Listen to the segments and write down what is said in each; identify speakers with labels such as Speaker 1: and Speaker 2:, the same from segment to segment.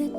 Speaker 1: What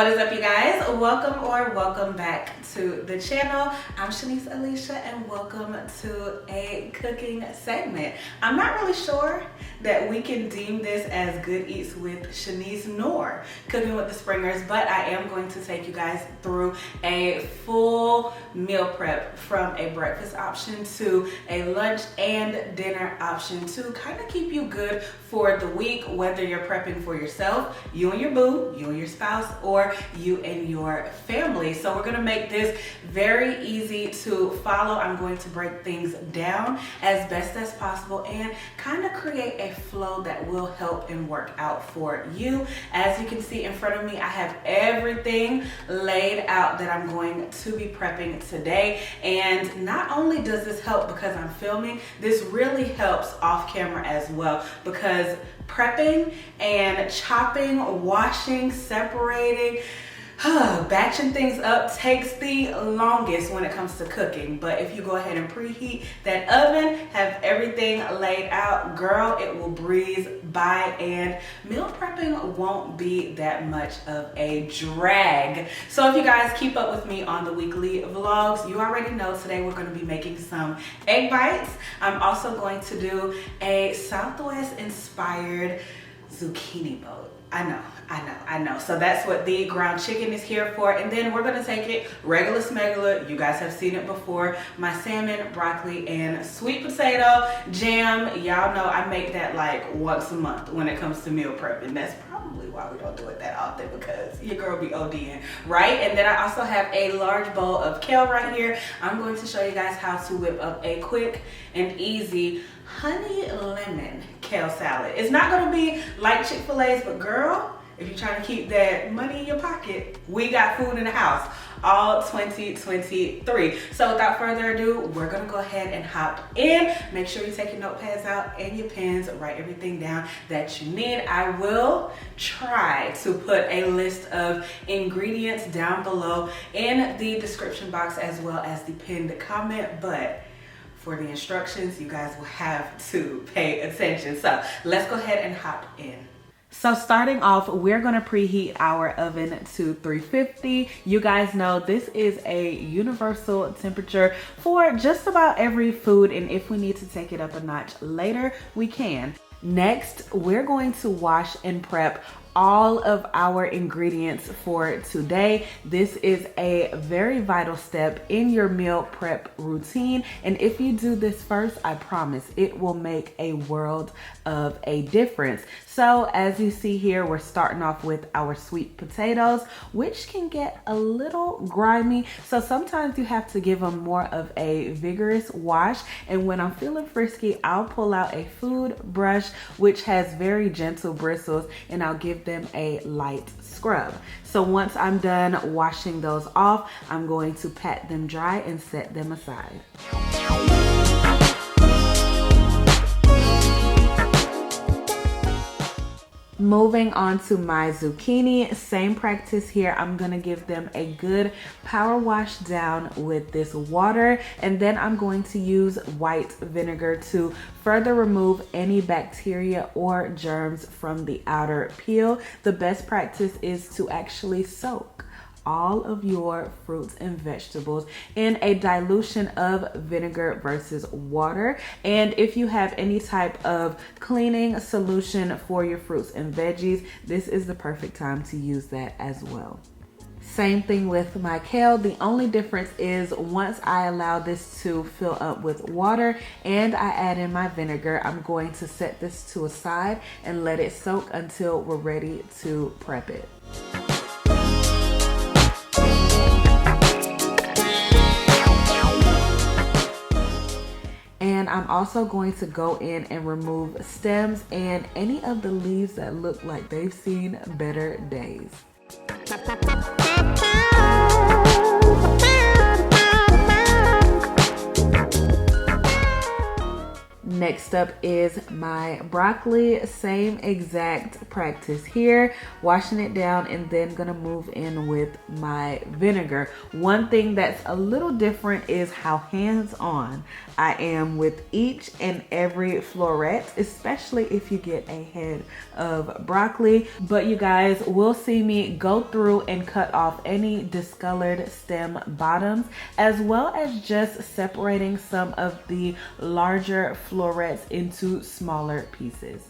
Speaker 1: is up, you guys? Welcome back to the channel. I'm ShaniceAlisha and welcome to a cooking segment. I'm not really sure that we can deem this as Good Eats with Shanice nor Cooking with the Springers, but I am going to take you guys through a full meal prep from a breakfast option to a lunch and dinner option to kind of keep you good for the week, whether you're prepping for yourself, you and your boo, you and your spouse, or you and your family. So we're gonna make this very easy to follow. I'm going to break things down as best as possible and kind of create a flow that will help and work out for you. As you can see in front of me, I have everything laid out that I'm going to be prepping today. And not only does this help because I'm filming, this really helps off camera as well, because prepping and chopping, washing, separating, batching things up takes the longest when it comes to cooking. But if you go ahead and preheat that oven, have everything laid out, girl, it will breeze by and meal prepping won't be that much of a drag. So if you guys keep up with me on the weekly vlogs, you already know today we're going to be making some egg bites. I'm also going to do a Southwest inspired zucchini boat. I know. So that's what the ground chicken is here for. And then we're gonna take it regular smegular. You guys have seen it before. My salmon, broccoli, and sweet potato jam. Y'all know I make that like once a month when it comes to meal prepping. That's probably why we don't do it that often, because your girl be ODing, right? And then I also have a large bowl of kale right here. I'm going to show you guys how to whip up a quick and easy honey lemon kale salad. It's not gonna be like Chick-fil-A's, but girl, if you're trying to keep that money in your pocket, we got food in the house all 2023. So without further ado, we're gonna go ahead and hop in. Make sure you take your notepads out and your pens, write everything down that you need. I will try to put a list of ingredients down below in the description box as well as the pinned comment, but for the instructions, you guys will have to pay attention. So let's go ahead and hop in. So starting off, we're gonna preheat our oven to 350. You guys know this is a universal temperature for just about every food, and if we need to take it up a notch later, we can. Next, we're going to wash and prep all of our ingredients for today. This is a very vital step in your meal prep routine, and if you do this first, I promise it will make a world of a difference. So as you see here, we're starting off with our sweet potatoes, which can get a little grimy, so sometimes you have to give them more of a vigorous wash. And when I'm feeling frisky, I'll pull out a food brush which has very gentle bristles, and I'll give them a light scrub. So once I'm done washing those off, I'm going to pat them dry and set them aside. Moving on to my zucchini, same practice here. I'm gonna give them a good power wash down with this water, and then I'm going to use white vinegar to further remove any bacteria or germs from the outer peel. The best practice is to actually soak all of your fruits and vegetables in a dilution of vinegar versus water. And if you have any type of cleaning solution for your fruits and veggies, this is the perfect time to use that as well. Same thing with my kale. The only difference is once I allow this to fill up with water and I add in my vinegar, I'm going to set this to a side and let it soak until we're ready to prep it. And I'm also going to go in and remove stems and any of the leaves that look like they've seen better days. Next up is my broccoli. Same exact practice here, washing it down and then gonna move in with my vinegar. One thing that's a little different is how hands-on I am with each and every floret, especially if you get a head of broccoli. But you guys will see me go through and cut off any discolored stem bottoms, as well as just separating some of the larger florets into smaller pieces.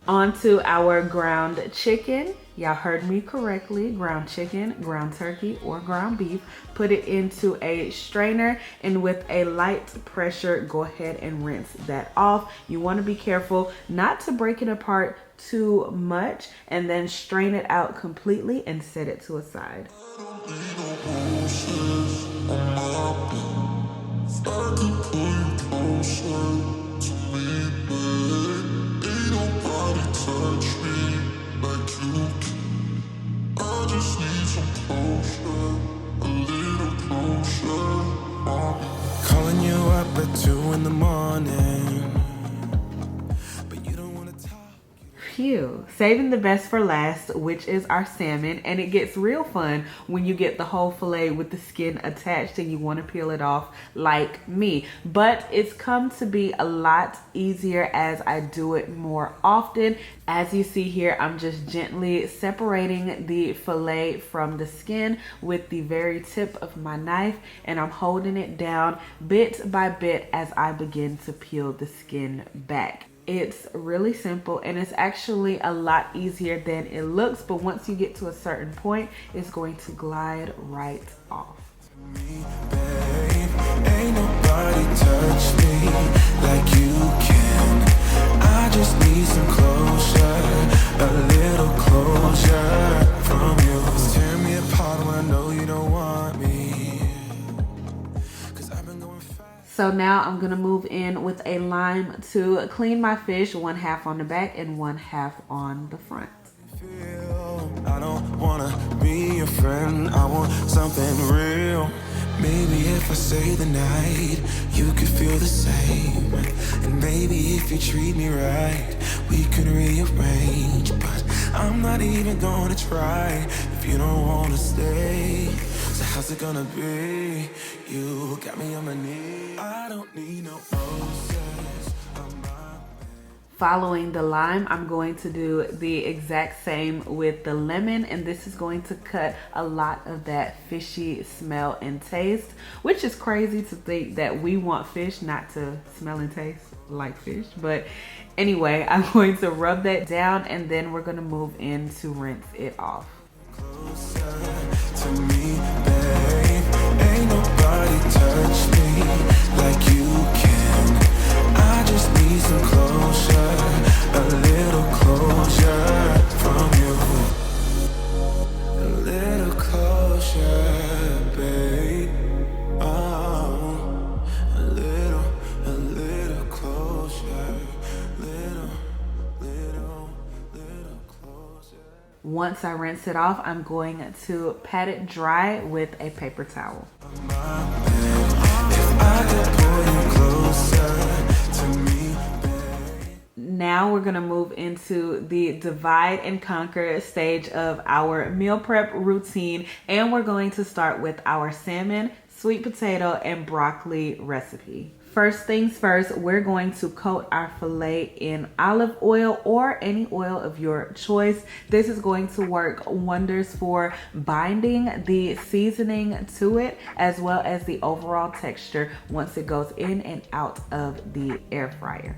Speaker 1: Onto our ground chicken. Y'all heard me correctly. Ground chicken, ground turkey, or ground beef. Put it into a strainer, and with a light pressure, go ahead and rinse that off. You want to be careful not to break it apart too much, and then strain it out completely and set it to a side.
Speaker 2: Calling you up at 2 in the morning, but you don't want to talk.
Speaker 1: Phew. Saving the best for last, which is our salmon, and it gets real fun when you get the whole fillet with the skin attached and you want to peel it off like me. But it's come to be a lot easier as I do it more often. As you see here, I'm just gently separating the fillet from the skin with the very tip of my knife, and I'm holding it down bit by bit as I begin to peel the skin back. It's really simple, and it's actually a lot easier than it looks, but once you get to a certain point, it's going to glide right off.
Speaker 2: Me, babe, ain't nobody touch me like you can. I just need some closure, a little closure from you. Tear me apart when I know you don't want me, 'cause I've been going fast.
Speaker 1: So now I'm gonna move in with a lime to clean my fish, 1/2 on the back and 1/2 on the front.
Speaker 2: I don't wanna be your friend, I want something real. Maybe if I stay the night, you could feel the same. And maybe if you treat me right, we could rearrange. But I'm not even gonna try if you don't wanna stay. So how's it gonna be? You got me on my knees. I don't need no roses on my
Speaker 1: Following the lime, I'm going to do the exact same with the lemon, and this is going to cut a lot of that fishy smell and taste, which is crazy to think that we want fish not to smell and taste like fish. But anyway, I'm going to rub that down, and then we're going to move in to rinse it off.
Speaker 2: closer to me, babe. Ain't nobody touch me like you can. I just need some closure, a little closure from you. A little closure, babe. Oh, a little closure, little closure.
Speaker 1: Once I rinse it off, I'm going to pat it dry with a paper towel. Now we're gonna move into the divide and conquer stage of our meal prep routine, and we're going to start with our salmon, sweet potato, and broccoli recipe. First things first, we're going to coat our filet in olive oil or any oil of your choice. This is going to work wonders for binding the seasoning to it, as well as the overall texture once it goes in and out of the air fryer.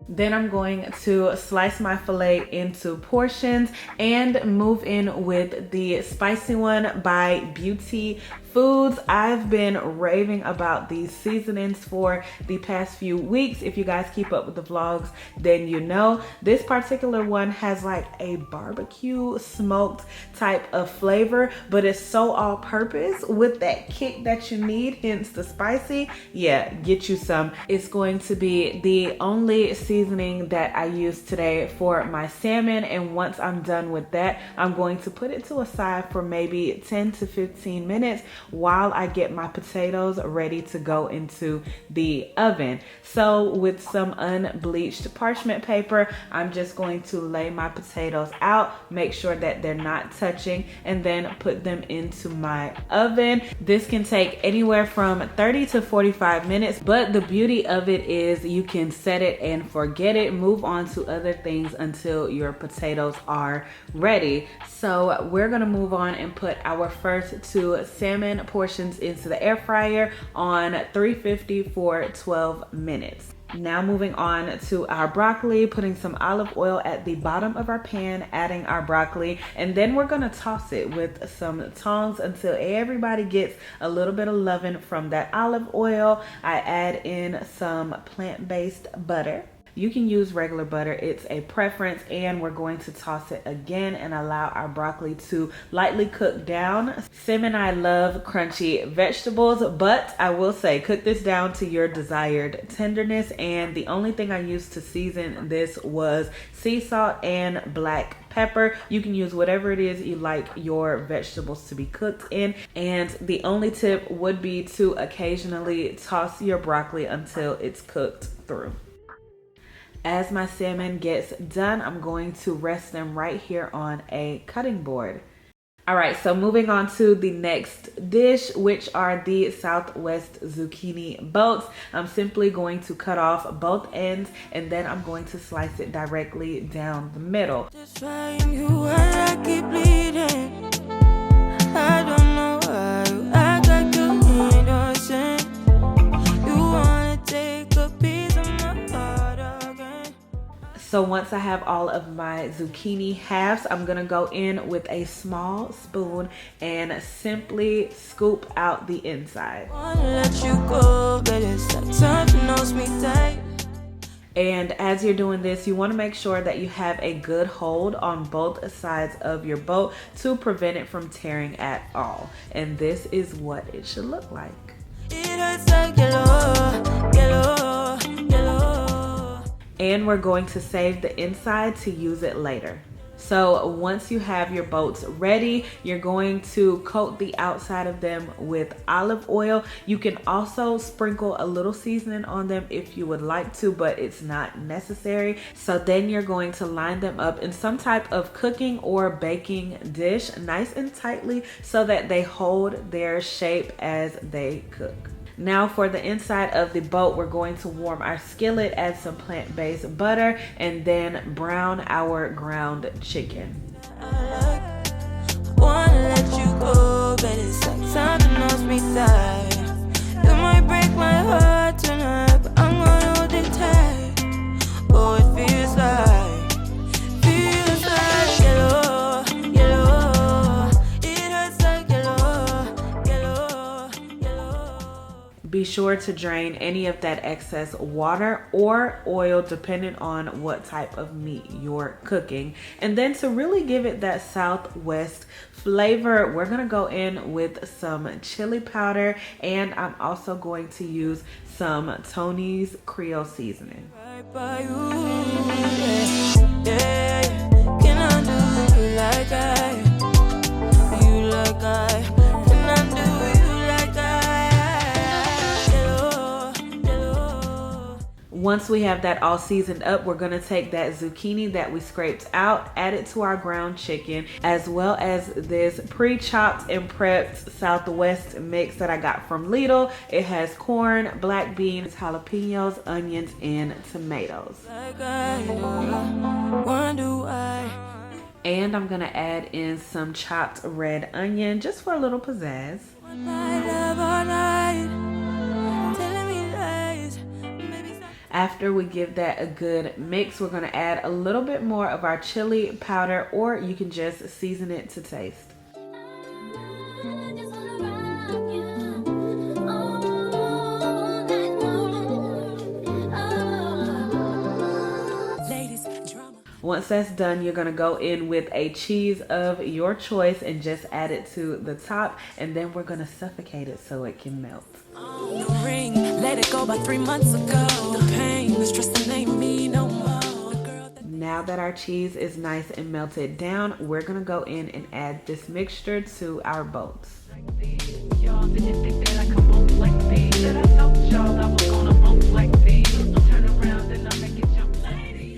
Speaker 1: Then I'm going to slice my filet into portions and move in with the spicy one by Beauty Foods. I've been raving about these seasonings for the past few weeks. If you guys keep up with the vlogs, then you know. This particular one has like a barbecue smoked type of flavor, but it's so all purpose with that kick that you need, hence the spicy. Yeah, get you some. It's going to be the only seasoning that I use today for my salmon, and once I'm done with that, I'm going to put it to a side for maybe 10 to 15 minutes while I get my potatoes ready to go into the oven. So with some unbleached parchment paper, I'm just going to lay my potatoes out, make sure that they're not touching, and then put them into my oven. This can take anywhere from 30 to 45 minutes, but the beauty of it is you can set it and forget it, move on to other things until your potatoes are ready. So we're gonna move on and put our first 2 salmon portions into the air fryer on 350 for 12 minutes. Now moving on to our broccoli, putting some olive oil at the bottom of our pan, adding our broccoli, and then we're gonna toss it with some tongs until everybody gets a little bit of leaven from that olive oil. I add in some plant-based butter. You can use regular butter, it's a preference, and we're going to toss it again and allow our broccoli to lightly cook down. Sim and I love crunchy vegetables, but I will say cook this down to your desired tenderness, and the only thing I used to season this was sea salt and black pepper. You can use whatever it is you like your vegetables to be cooked in, and the only tip would be to occasionally toss your broccoli until it's cooked through. As my salmon gets done, I'm going to rest them right here on a cutting board. All right, so moving on to the next dish, which are the Southwest zucchini boats. I'm simply going to cut off both ends, and then I'm going to slice it directly down the middle.
Speaker 2: I don't know why you act like you innocent. You wanna take a piece of my heart again.
Speaker 1: So once I have all of my zucchini halves, I'm gonna go in with a small spoon and simply scoop out the inside.
Speaker 2: Wanna let you go, but it's like something knows me tight.
Speaker 1: And as you're doing this, you want to make sure that you have a good hold on both sides of your boat to prevent it from tearing at all. And this is what it should look like.
Speaker 2: It hurts like yellow, yellow, yellow.
Speaker 1: And we're going to save the inside to use it later. So once you have your boats ready, you're going to coat the outside of them with olive oil. You can also sprinkle a little seasoning on them if you would like to, but it's not necessary. So then you're going to line them up in some type of cooking or baking dish, nice and tightly, so that they hold their shape as they cook. Now for the inside of the boat, we're going to warm our skillet, add some plant-based butter, and then brown our ground chicken.
Speaker 2: Wanna let you go, but it's like something knows me tight. You might break my heart tonight, but I'm gonna hold it tight. Oh, it feels like yellow, yellow. It hurts like yellow, yellow, yellow.
Speaker 1: Be sure to drain any of that excess water or oil depending on what type of meat you're cooking. And then to really give it that Southwest flavor, we're gonna go in with some chili powder, and I'm also going to use some Tony's Creole seasoning.
Speaker 2: Right by you, yeah. Can I do you like I? You like I? Can I do you like I?
Speaker 1: Once we have that all seasoned up, we're gonna take that zucchini that we scraped out, add it to our ground chicken, as well as this pre-chopped and prepped Southwest mix that I got from Lidl. It has corn, black beans, jalapenos, onions, and tomatoes. And I'm gonna add in some chopped red onion just for a little pizzazz. After we give that a good mix, we're gonna add a little bit more of our chili powder, or you can just season it to taste. Once that's done, you're gonna go in with a cheese of your choice and just add it to the top, and then we're gonna suffocate it so it can melt.
Speaker 2: Ring, let it go by 3 months ago. The pain, the stress that ain't me no more.
Speaker 1: Now that our cheese is nice and melted down, we're gonna go in and add this mixture to our boats. Y'all didn't think that I could move like these. That I told y'all I was gonna move like these. Turn around and I'll make it jump like these.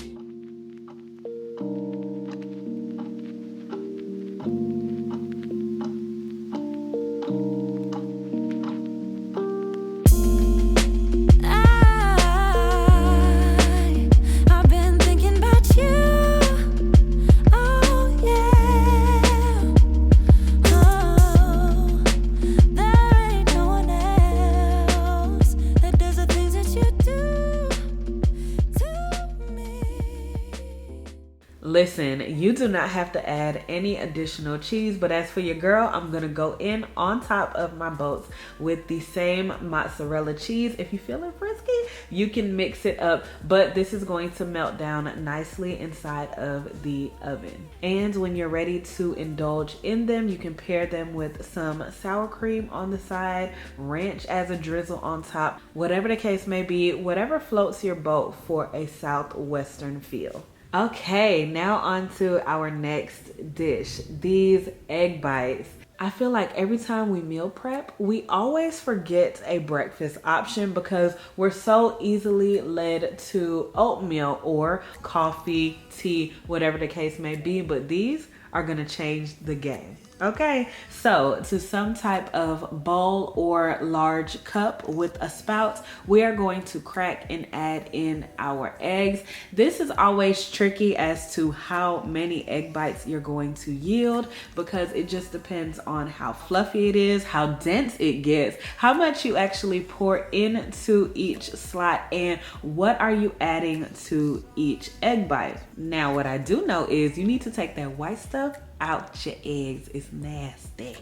Speaker 1: Listen, you do not have to add any additional cheese, but as for your girl, I'm gonna go in on top of my boats with the same mozzarella cheese. If you're feeling frisky, you can mix it up, but this is going to melt down nicely inside of the oven. And when you're ready to indulge in them, you can pair them with some sour cream on the side, ranch as a drizzle on top, whatever the case may be, whatever floats your boat for a southwestern feel. Okay, now on to our next dish, these egg bites. I feel like every time we meal prep, we always forget a breakfast option because we're so easily led to oatmeal or coffee, tea, whatever the case may be, but these are gonna change the game. Okay, so to some type of bowl or large cup with a spout, we are going to crack and add in our eggs. This is always tricky as to how many egg bites you're going to yield because it just depends on how fluffy it is, how dense it gets, how much you actually pour into each slot, and what are you adding to each egg bite. Now, what I do know is you need to take that white stuff out your eggs. It's nasty.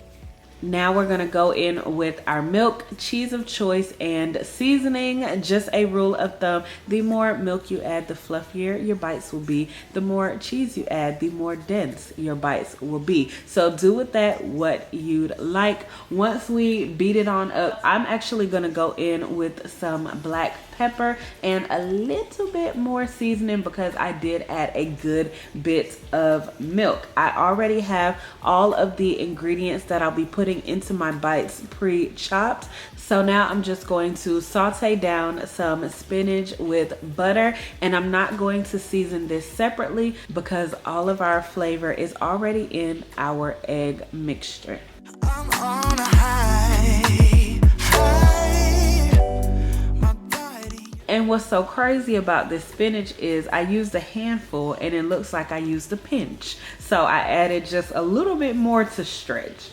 Speaker 1: Now we're gonna go in with our milk, cheese of choice, and seasoning. Just a rule of thumb, the more milk you add, the fluffier your bites will be. The more cheese you add, the more dense your bites will be. So do with that what you'd like. Once we beat it on up, I'm actually gonna go in with some black pepper and a little bit more seasoning because I did add a good bit of milk. I already have all of the ingredients that I'll be putting into my bites pre-chopped. So now I'm just going to saute down some spinach with butter, and I'm not going to season this separately because all of our flavor is already in our egg mixture. I'm on a high. And what's so crazy about this spinach is I used a handful and it looks like I used a pinch. So I added just a little bit more to stretch.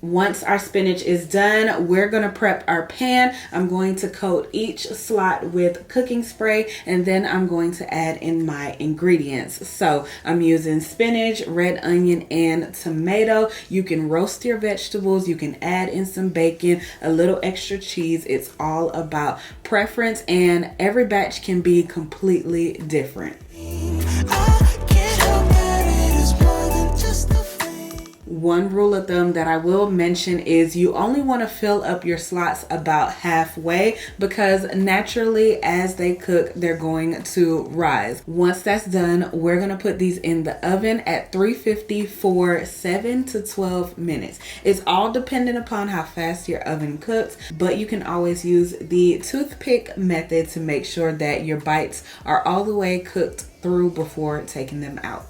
Speaker 1: Once our spinach is done, we're gonna prep our pan. I'm going to coat each slot with cooking spray, and then I'm going to add in my ingredients. So I'm using spinach, red onion, and tomato. You can roast your vegetables, you can add in some bacon, a little extra cheese. It's all about preference, and every batch can be completely different. One rule of thumb that I will mention is you only want to fill up your slots about halfway because naturally as they cook, they're going to rise. Once that's done, we're going to put these in the oven at 350 for 7 to 12 minutes. It's all dependent upon how fast your oven cooks, but you can always use the toothpick method to make sure that your bites are all the way cooked through before taking them out.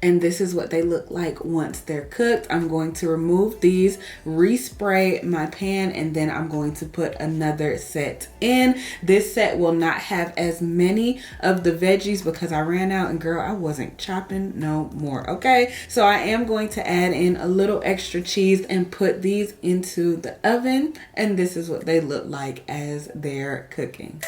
Speaker 1: And this is what they look like once they're cooked. I'm going to remove these, respray my pan, and then I'm going to put another set in. This set will not have as many of the veggies because I ran out, and girl, I wasn't chopping no more, okay? So I am going to add in a little extra cheese and put these into the oven, and this is what they look like as they're cooking.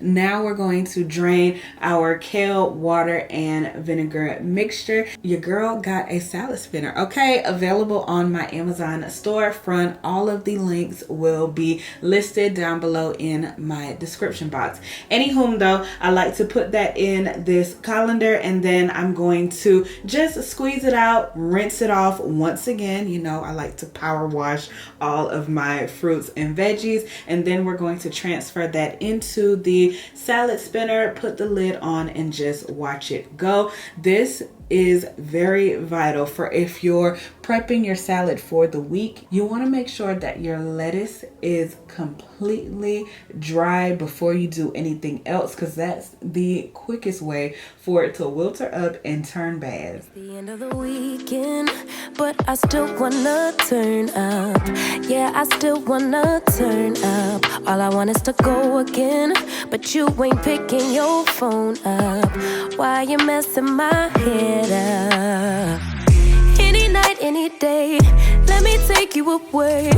Speaker 1: Now we're going to drain our kale, water, and vinegar mixture. Your girl got a salad spinner, okay? Available on my Amazon storefront. All of the links will be listed down below in my description box. Anywhom though, I like to put that in this colander, and then I'm going to just squeeze it out, rinse it off once again. You know, I like to power wash all of my fruits and veggies, and then we're going to transfer that into the salad spinner, put the lid on, and just watch it go. This is very vital for if you're prepping your salad for the week. You want to make sure that your lettuce is completely dry before you do anything else, because that's the quickest way for it to wilter up and turn bad.
Speaker 3: It's the end of the weekend, but I still wanna turn up. Yeah, I still wanna turn up. All I want is to go again, but you ain't picking your phone up. Why you messing my head up? Any night, any day, let me take you away.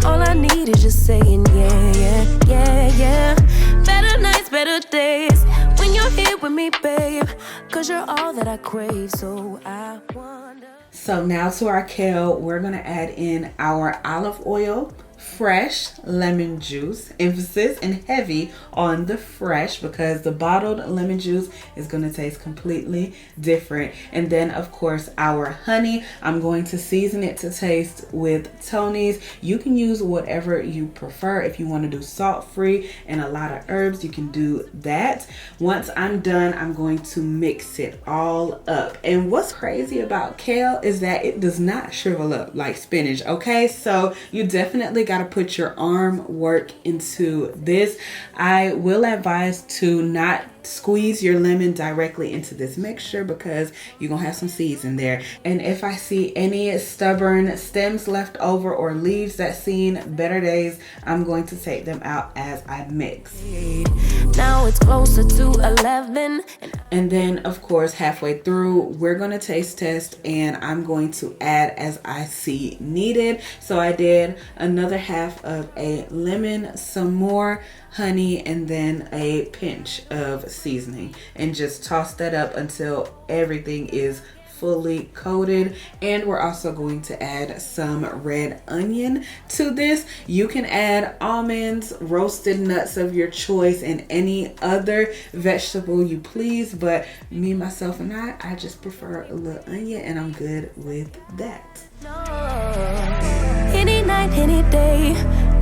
Speaker 3: All I need is just saying yeah, yeah, yeah, yeah. Better nights, better days, when you're here with me, babe, 'cause you're all that I crave, so I wonder.
Speaker 1: So now to our kale, we're gonna add in our olive oil, fresh lemon juice, emphasis and heavy on the fresh because the bottled lemon juice is going to taste completely different. And then of course our honey, I'm going to season it to taste with Tony's. You can use whatever you prefer. If you want to do salt free and a lot of herbs, you can do that. Once I'm done, I'm going to mix it all up. And what's crazy about kale is that it does not shrivel up like spinach, okay? So you definitely got to put your arm work into this. I will advise to not squeeze your lemon directly into this mixture because you're gonna have some seeds in there. And if I see any stubborn stems left over or leaves that seen better days, I'm going to take them out as I mix.
Speaker 3: Now it's closer to 11.
Speaker 1: And then of course halfway through we're going to taste test, and I'm going to add as I see needed. So I did another half of a lemon, some more honey, and then a pinch of seasoning, and just toss that up until everything is fully coated. And we're also going to add some red onion to this. You can add almonds, roasted nuts of your choice, and any other vegetable you please, but me, myself, and I just prefer a little onion, and I'm good with that.
Speaker 3: Any night, any day,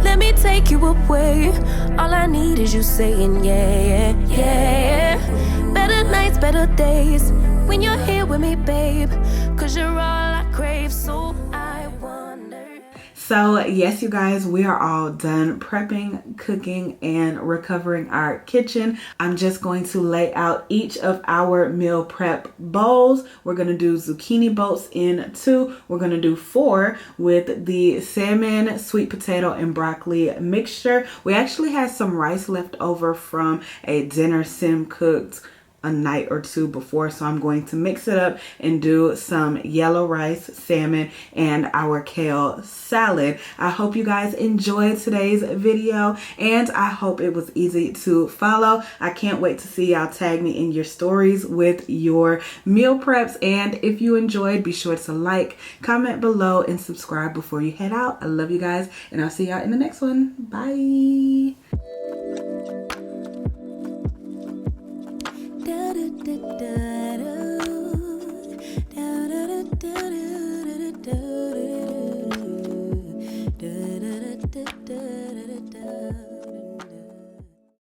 Speaker 3: let me take you away. All I need is you saying yeah, yeah, yeah. Better nights, better days, when you're here with me, babe, 'cause you're all I crave, so I wonder.
Speaker 1: So yes, you guys, we are all done prepping, cooking, and recovering our kitchen. I'm just going to lay out each of our meal prep bowls. We're going to do zucchini boats in 2. We're going to do 4 with the salmon, sweet potato, and broccoli mixture. We actually had some rice left over from a dinner sim cooked a night or 2 before, so I'm going to mix it up and do some yellow rice, salmon, and our kale salad. I hope you guys enjoyed today's video, and I hope it was easy to follow. I can't wait to see y'all tag me in your stories with your meal preps, and if you enjoyed, be sure to like, comment below, and subscribe before you head out. I love you guys, and I'll see y'all in the next one. Bye.
Speaker 3: Da, da, da, da.